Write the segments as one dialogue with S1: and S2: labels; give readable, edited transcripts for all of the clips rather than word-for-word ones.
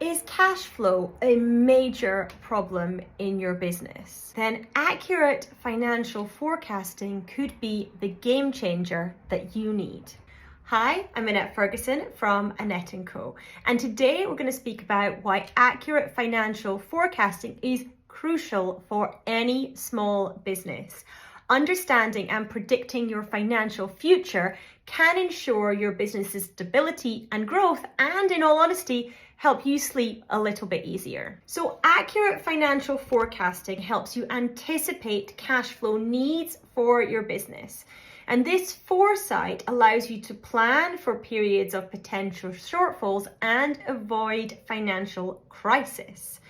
S1: Is cash flow a major problem in your business? Then accurate financial forecasting could be the game changer that you need. Hi, I'm Annette Ferguson from Annette Co. And today we're going to speak about why accurate financial forecasting is crucial for any small business. Understanding and predicting your financial future can ensure your business's stability and growth, and in all honesty, help you sleep a little bit easier. So accurate financial forecasting helps you anticipate cash flow needs for your business. And this foresight allows you to plan for periods of potential shortfalls and avoid financial crisis.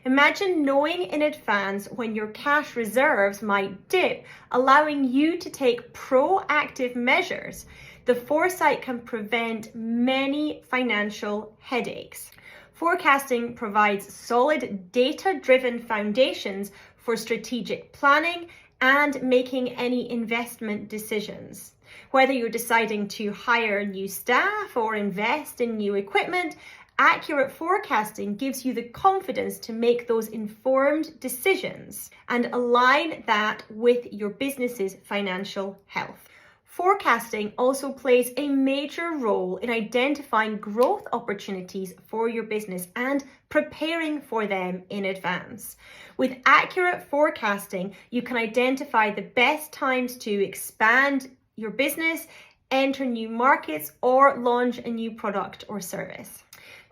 S1: Imagine knowing in advance when your cash reserves might dip, allowing you to take proactive measures. The foresight can prevent many financial headaches. Forecasting provides solid data-driven foundations for strategic planning and making any investment decisions. Whether you're deciding to hire new staff or invest in new equipment, accurate forecasting gives you the confidence to make those informed decisions and align that with your business's financial health. Forecasting also plays a major role in identifying growth opportunities for your business and preparing for them in advance. With accurate forecasting, you can identify the best times to expand your business, enter new markets, or launch a new product or service.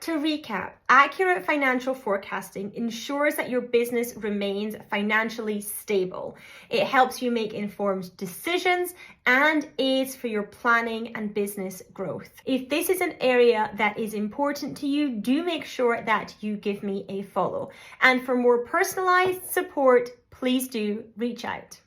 S1: To recap, accurate financial forecasting ensures that your business remains financially stable. It helps you make informed decisions and aids for your planning and business growth. If this is an area that is important to you, do make sure that you give me a follow. And for more personalized support, please do reach out.